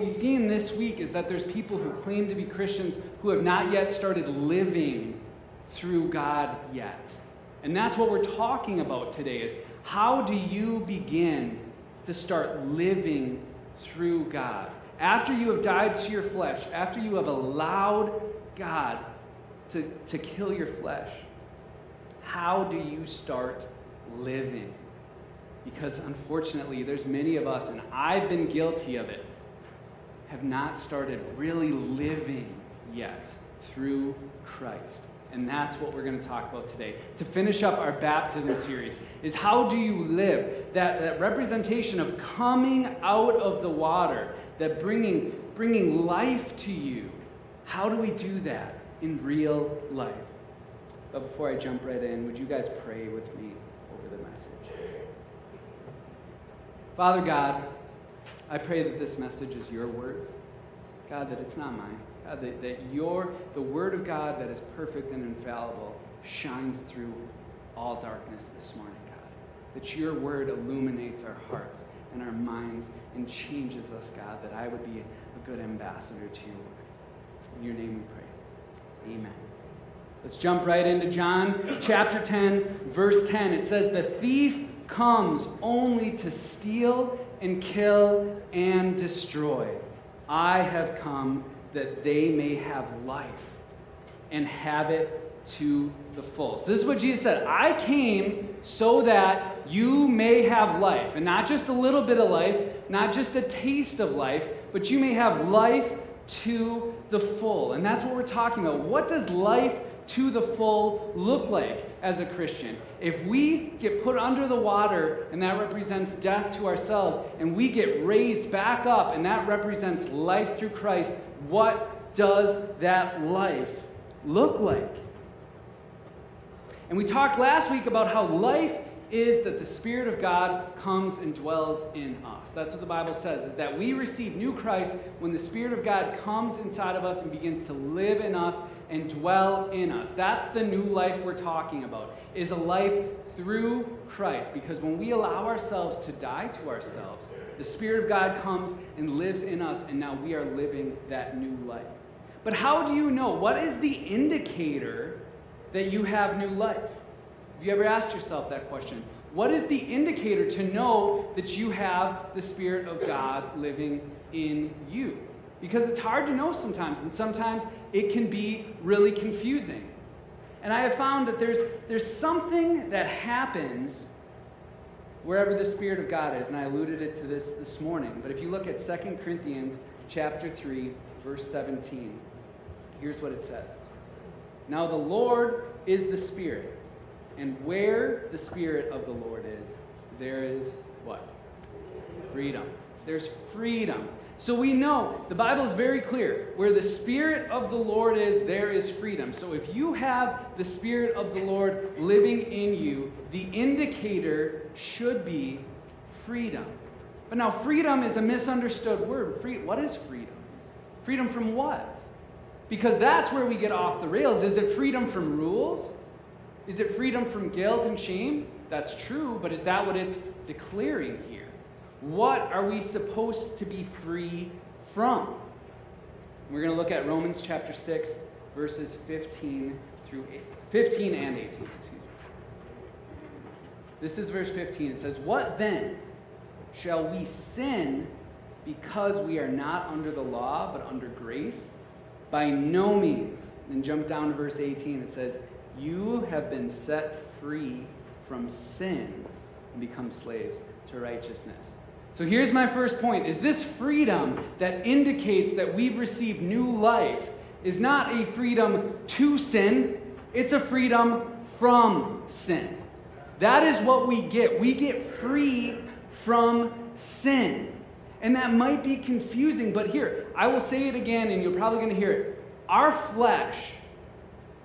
we've seen this week is that there's people who claim to be Christians who have not yet started living through God yet. And that's what we're talking about today is how do you begin to start living through God? After you have died to your flesh, after you have allowed God to kill your flesh, how do you start living? Because unfortunately, there's many of us, and I've been guilty of it, have not started really living yet through Christ. And that's what we're going to talk about today. To finish up our baptism series is how do you live? That representation of coming out of the water, that bringing life to you. How do we do that in real life? But before I jump right in, would you guys pray with me over the message? Father God, I pray that this message is your words. God, that it's not mine. God, that the word of God that is perfect and infallible shines through all darkness this morning, God. That your word illuminates our hearts and our minds and changes us, God, that I would be a good ambassador to your word. In your name we pray. Amen. Let's jump right into John chapter 10, verse 10. It says, "The thief comes only to steal and kill and destroy. I have come that they may have life and have it to the full." So this is what Jesus said. I came so that you may have life. And not just a little bit of life, not just a taste of life, but you may have life to the full. And that's what we're talking about. What does life to the full look like as a Christian? If we get put under the water, and that represents death to ourselves, and we get raised back up, and that represents life through Christ, what does that life look like? And we talked last week about how life is that the Spirit of God comes and dwells in us. That's what the Bible says, is that we receive new Christ when the Spirit of God comes inside of us and begins to live in us and dwell in us. That's the new life we're talking about, is a life through Christ. Because when we allow ourselves to die to ourselves, the Spirit of God comes and lives in us, and now we are living that new life. But how do you know? What is the indicator that you have new life? Have you ever asked yourself that question? What is the indicator to know that you have the Spirit of God living in you? Because it's hard to know sometimes, and sometimes it can be really confusing. And I have found that there's something that happens wherever the Spirit of God is, and I alluded it to this morning. But if you look at 2 Corinthians chapter 3, verse 17, here's what it says. "Now the Lord is the Spirit, and where the Spirit of the Lord is, there is" what? Freedom. There's freedom. So we know, the Bible is very clear, where the Spirit of the Lord is, there is freedom. So if you have the Spirit of the Lord living in you, the indicator should be freedom. But now freedom is a misunderstood word. What is freedom? Freedom from what? Because that's where we get off the rails. Is it freedom from rules? Is it freedom from guilt and shame? That's true, but is that what it's declaring here? What are we supposed to be free from? We're going to look at Romans chapter 6, verses 15 and 18. This is verse 15. It says, "What then? Shall we sin because we are not under the law, but under grace? By no means." Then jump down to verse 18. It says, "You have been set free from sin and become slaves to righteousness." So here's my first point, is this freedom that indicates that we've received new life is not a freedom to sin, it's a freedom from sin. That is what we get. We get free from sin. And that might be confusing, but here, I will say it again, and you're probably going to hear it. Our flesh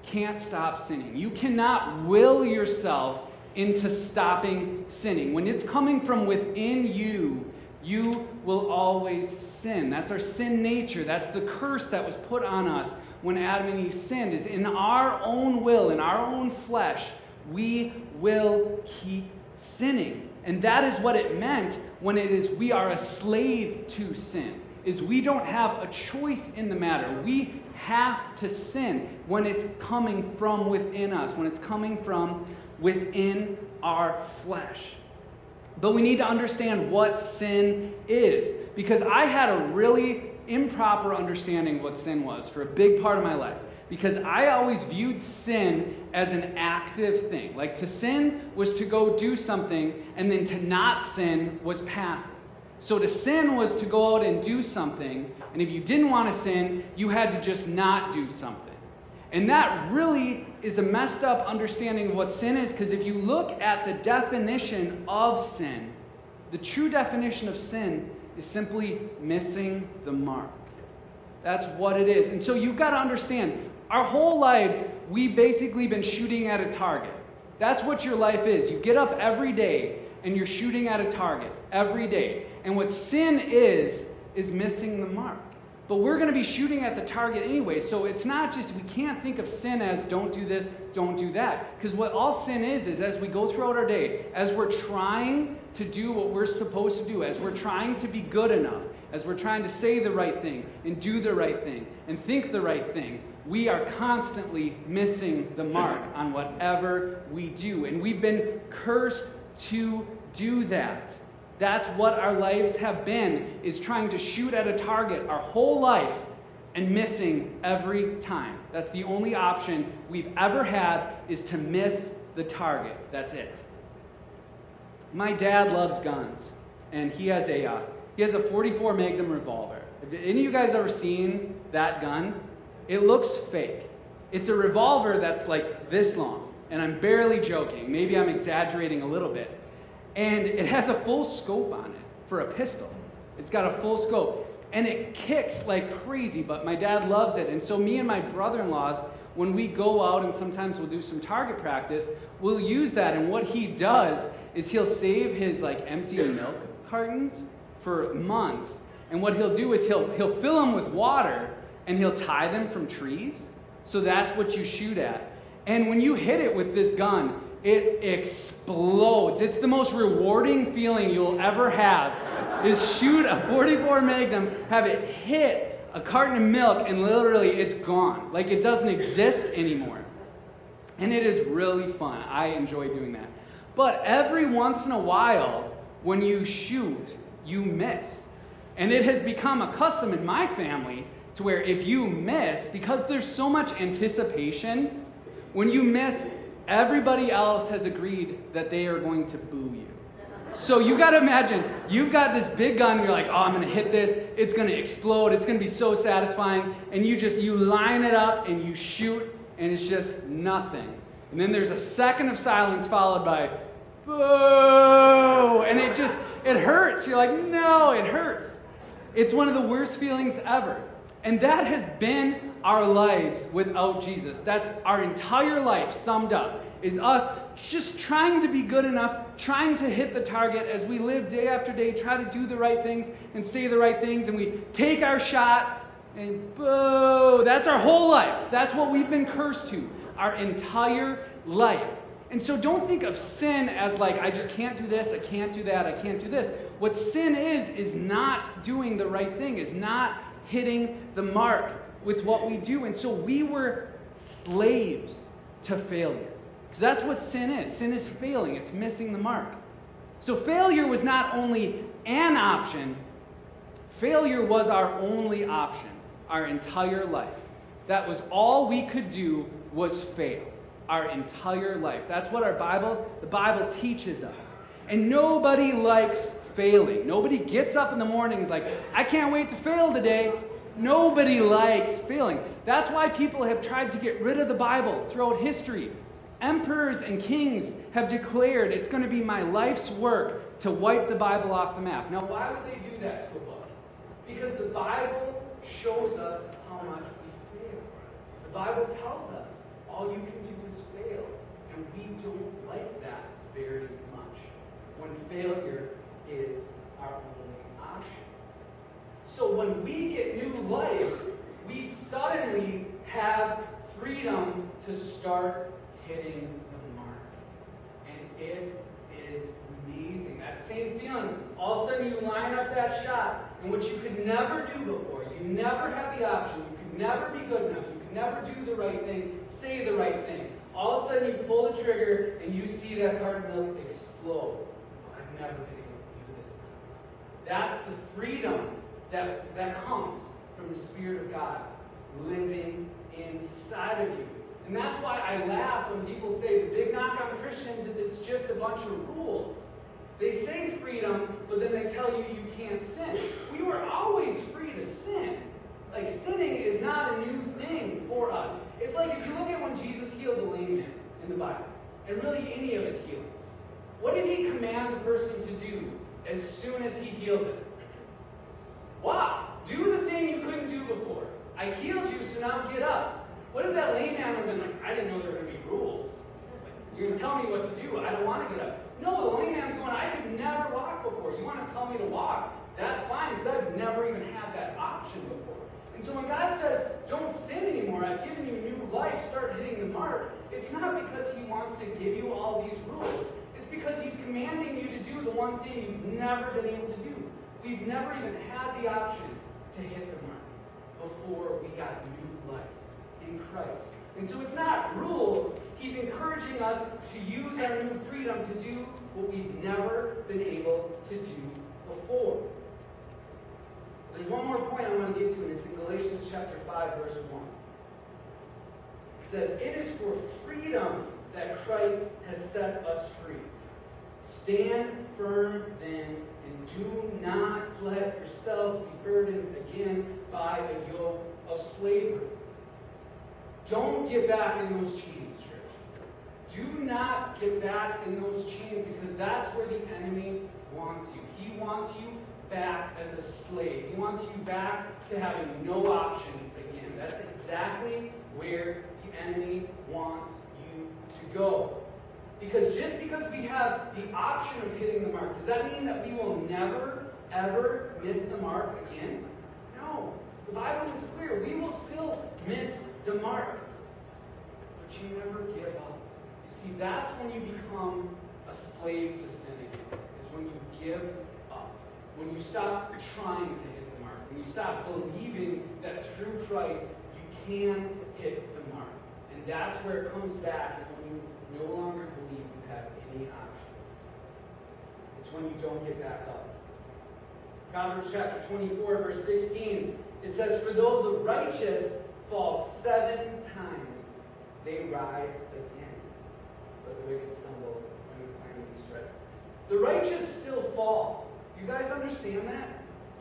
can't stop sinning. You cannot will yourself into stopping sinning. When it's coming from within you, you will always sin. That's our sin nature. That's the curse that was put on us when Adam and Eve sinned, is in our own will, in our own flesh, we will keep sinning. And that is what it meant when it is we are a slave to sin. is we don't have a choice in the matter. We have to sin when it's coming from within us, when it's coming from within our flesh. But we need to understand what sin is, because I had a really improper understanding of what sin was for a big part of my life. Because I always viewed sin as an active thing. Like, to sin was to go do something, and then to not sin was passive. So to sin was to go out and do something, and if you didn't want to sin, you had to just not do something. And that really is a messed up understanding of what sin is, because if you look at the definition of sin, the true definition of sin is simply missing the mark. That's what it is. And so you've got to understand, our whole lives, we've basically been shooting at a target. That's what your life is. You get up every day and you're shooting at a target every day. And what sin is missing the mark. But we're going to be shooting at the target anyway. So it's not just, we can't think of sin as don't do this, don't do that. Because what all sin is as we go throughout our day, as we're trying to do what we're supposed to do, as we're trying to be good enough, as we're trying to say the right thing and do the right thing and think the right thing, we are constantly missing the mark on whatever we do. And we've been cursed to do that. That's what our lives have been, is trying to shoot at a target our whole life and missing every time. That's the only option we've ever had, is to miss the target. That's it. My dad loves guns, and he has a 44 Magnum revolver. Have any of you guys ever seen that gun? It looks fake. It's a revolver that's like this long, and I'm barely joking. Maybe I'm exaggerating a little bit. And it has a full scope on it for a pistol. It's got a full scope. And it kicks like crazy, but my dad loves it. And so me and my brother-in-laws, when we go out and sometimes we'll do some target practice, we'll use that. And what he does is he'll save his like empty milk cartons for months. And what he'll do is he'll fill them with water and he'll tie them from trees. So that's what you shoot at. And when you hit it with this gun, it explodes. It's the most rewarding feeling you'll ever have, is shoot a 44 Magnum, have it hit a carton of milk, and literally it's gone. Like, it doesn't exist anymore. And it is really fun. I enjoy doing that. But every once in a while, when you shoot, you miss. And it has become a custom in my family to where if you miss, because there's so much anticipation, when you miss, everybody else has agreed that they are going to boo you. So you got to imagine, you've got this big gun, you're like, oh, I'm going to hit this, it's going to explode, it's going to be so satisfying, and you line it up and you shoot, and it's just nothing. And then there's a second of silence followed by, boo! And it hurts. You're like, no, it hurts. It's one of the worst feelings ever. And that has been our lives without Jesus. That's our entire life summed up, is us just trying to be good enough, trying to hit the target as we live day after day, try to do the right things and say the right things, and we take our shot and boo. That's our whole life. That's what we've been cursed to our entire life. And so don't think of sin as like, I just can't do this, I can't do that, I can't do this. What sin is not doing the right thing, is not hitting the mark with what we do. And so we were slaves to failure. Because that's what sin is. Sin is failing. It's missing the mark. So failure was not only an option, failure was our only option our entire life. That was all we could do, was fail our entire life. That's what the Bible teaches us. And nobody likes failing. Nobody gets up in the morning and is like, I can't wait to fail today. Nobody likes failing. That's why people have tried to get rid of the Bible throughout history. Emperors and kings have declared it's going to be my life's work to wipe the Bible off the map. Now, why would they do that to a book? Because the Bible shows us how much we fail. The Bible tells us all you can do is fail, and we don't like that very much when failure is our only option. So when we get new life, we suddenly have freedom to start hitting the mark. And it is amazing. That same feeling, all of a sudden you line up that shot, and what you could never do before, you never had the option, you could never be good enough, you could never do the right thing, say the right thing. All of a sudden you pull the trigger and you see that carton milk explode. I've never been able to do this. That's the freedom that comes from the Spirit of God living inside of you. And that's why I laugh when people say the big knock on Christians is it's just a bunch of rules. They say freedom, but then they tell you you can't sin. We were always free to sin. Like, sinning is not a new thing for us. It's like if you look at when Jesus healed the lame man in the Bible, and really any of his healings, what did he command the person to do as soon as he healed them? Wow, do the thing you couldn't do before. I healed you, so now get up. What if that lame man would have been like, I didn't know there were going to be rules. You're going to tell me what to do. I don't want to get up. No, the lame man's going, I could never walk before. You want to tell me to walk? That's fine, because I've never even had that option before. And so when God says, don't sin anymore, I've given you new life, start hitting the mark, it's not because he wants to give you all these rules. It's because he's commanding you to do the one thing you've never been able to do. We've never even had the option to hit the mark before we got new life in Christ. And so it's not rules. He's encouraging us to use our new freedom to do what we've never been able to do before. There's one more point I want to get to, and it's in Galatians chapter 5, verse 1. It says, "It is for freedom that Christ has set us free. Stand firm then, and do not let yourselves be burdened again by a yoke of slavery." Don't get back in those chains, church. Do not get back in those chains, because that's where the enemy wants you. He wants you back as a slave. He wants you back to having no options again. That's exactly where the enemy wants you to go. Because just because we have the option of hitting the mark, does that mean that we will never, ever miss the mark again? No. The Bible is clear. We will still miss the mark. But you never give up. You see, that's when you become a slave to sin again. Is when you give up. When you stop trying to hit the mark. When you stop believing that through Christ you can hit the mark. And that's where it comes back, is when you no longer believe you have any options. It's when you don't get back up. Proverbs chapter 24, verse 16, it says, "For though the righteous fall 7 times, they rise again. But the wicked stumble when climbing the straight." The righteous still fall. You guys understand that?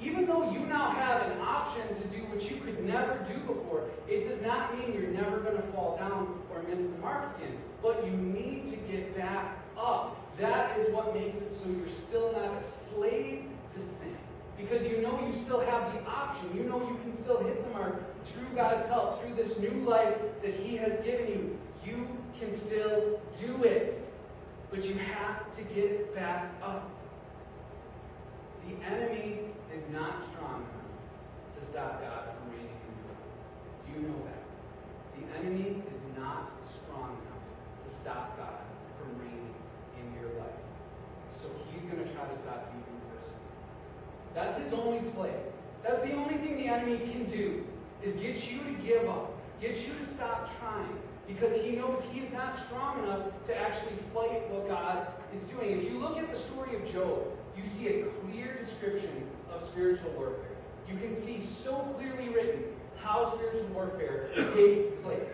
Even though you now have an option to do what you could never do before, it does not mean you're never going to fall down or miss the mark again. But you need to get back up. That is what makes it so you're still not a slave to sin. Because you know you still have the option. You know you can still hit the mark through God's help, through this new life that he has given you. You can still do it. But you have to get back up. The enemy is not strong enough to stop God from reigning in your life. Do you know that? The enemy is not strong enough to stop God from reigning in your life. So he's going to try to stop you from personally. That's his only play. That's the only thing the enemy can do, is get you to give up, get you to stop trying, because he knows he is not strong enough to actually fight what God is doing. If you look at the story of Job, you see a clear description of spiritual warfare. You can see so clearly written how spiritual warfare takes place.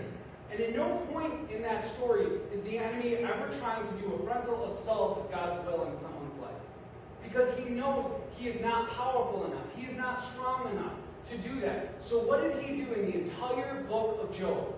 And at no point in that story is the enemy ever trying to do a frontal assault of God's will in someone's life. Because he knows he is not powerful enough. He is not strong enough to do that. So what did he do in the entire book of Job?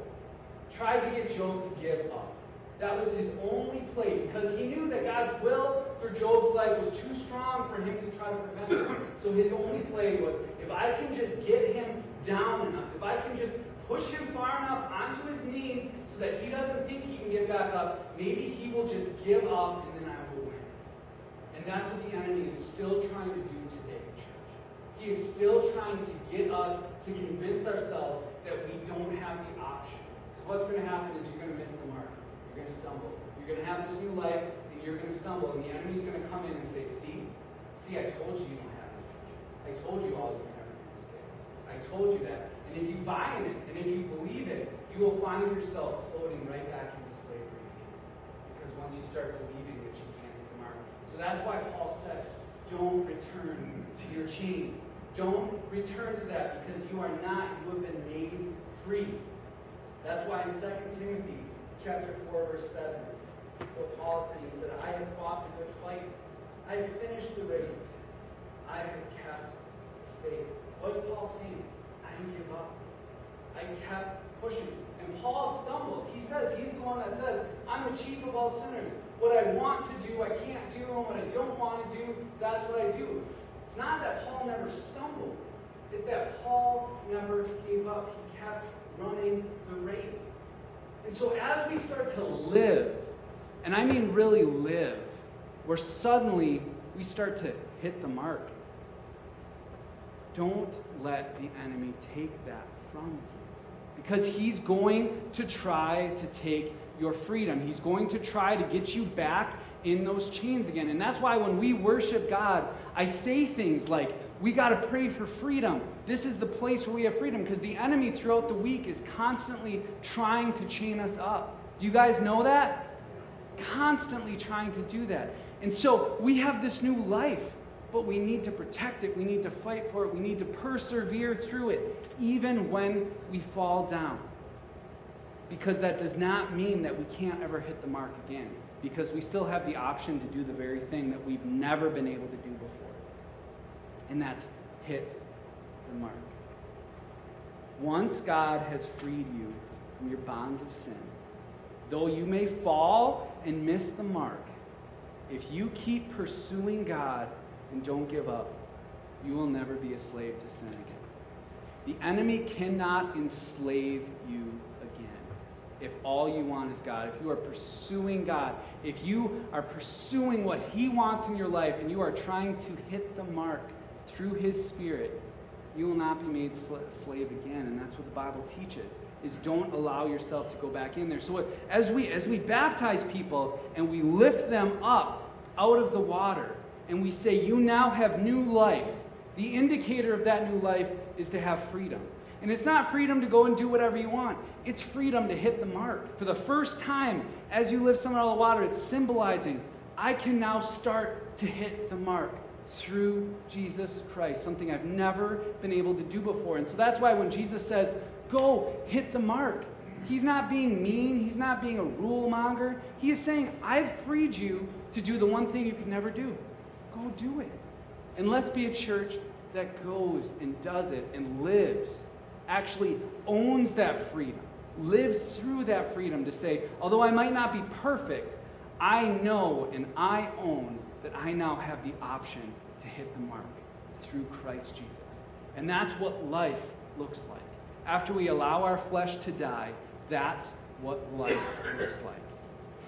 Tried to get Job to give up. That was his only play, because he knew that God's will for Job's life was too strong for him to try to prevent it. So his only play was, if I can just get him down enough, if I can just push him far enough onto his knees so that he doesn't think he can get back up, maybe he will just give up and then I will win. And that's what the enemy is still trying to do today, church. He is still trying to get us to convince ourselves that we don't have the option. So what's going to happen is you're going to miss the mark. You're going to stumble. You're going to have this new life, and you're going to stumble, and the enemy's going to come in and say, see, I told you you don't have this. I I told you all you're never going to escape. I told you that. And if you buy in it, and if you believe it, you will find yourself floating right back into slavery. Because once you start believing that you can't hit the mark. So that's why Paul said, don't return to your chains. Don't return to that because you are not. You have been made free. That's why in 2 Timothy chapter 4, verse 7, what Paul is saying, he said, I have fought the good fight. I have finished the race. I have kept faith. What is Paul saying? I didn't give up. I kept pushing. And Paul stumbled. He says, he's the one that says, I'm the chief of all sinners. What I want to do, I can't do. And what I don't want to do, that's what I do. It's not that Paul never stumbled. It's that Paul never gave up. He kept running the race. And so as we start to live, and I mean really live, where suddenly we start to hit the mark, don't let the enemy take that from you. Because he's going to try to take your freedom. He's going to try to get you back in those chains again. And that's why when we worship God, I say things like, we got to pray for freedom. This is the place where we have freedom, because the enemy throughout the week is constantly trying to chain us up. Do you guys know that? Constantly trying to do that. And so we have this new life, but we need to protect it. We need to fight for it. We need to persevere through it, even when we fall down. Because that does not mean that we can't ever hit the mark again, because we still have the option to do the very thing that we've never been able to do before. And that's hit the mark. Once God has freed you from your bonds of sin, though you may fall and miss the mark, if you keep pursuing God and don't give up, you will never be a slave to sin again. The enemy cannot enslave you again if all you want is God. If you are pursuing God, if you are pursuing what He wants in your life and you are trying to hit the mark through His Spirit, you will not be made slave again. And that's what the Bible teaches, is don't allow yourself to go back in there. So as we baptize people and we lift them up out of the water and we say, you now have new life, the indicator of that new life is to have freedom. And it's not freedom to go and do whatever you want. It's freedom to hit the mark. For the first time, as you lift someone out of the water, it's symbolizing, I can now start to hit the mark through Jesus Christ, something I've never been able to do before. And so that's why when Jesus says, go hit the mark, He's not being mean. He's not being a rule monger. He is saying, I've freed you to do the one thing you could never do. Go do it. And let's be a church that goes and does it and lives, actually owns that freedom, lives through that freedom to say, although I might not be perfect, I know and I own that I now have the option to hit the mark through Christ Jesus. And that's what life looks like. After we allow our flesh to die, that's what life looks like.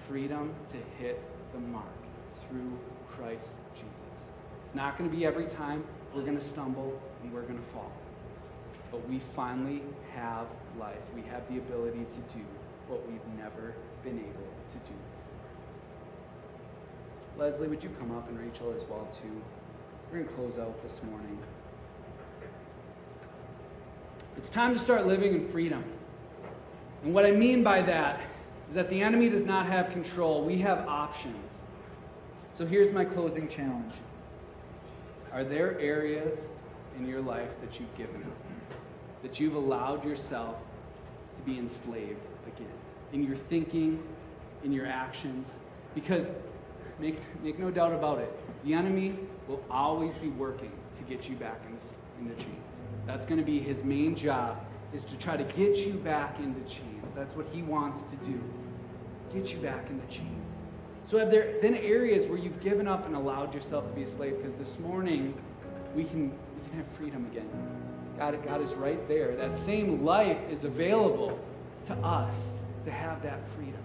Freedom to hit the mark through Christ Jesus. It's not going to be every time we're going to stumble and we're going to fall. But we finally have life. We have the ability to do what we've never been able to do. Leslie, would you come up, and Rachel as well too? We're going to close out this morning. It's time to start living in freedom. And what I mean by that is that the enemy does not have control. We have options. So here's my closing challenge. Are there areas in your life that you've given up, that you've allowed yourself to be enslaved again? In your thinking, in your actions? Because make no doubt about it, the enemy will always be working to get you back into chains. That's going to be his main job, is to try to get you back into chains. That's what he wants to do, get you back into chains. So have there been areas where you've given up and allowed yourself to be a slave? Because this morning, we can have freedom again. God is right there. That same life is available to us to have that freedom.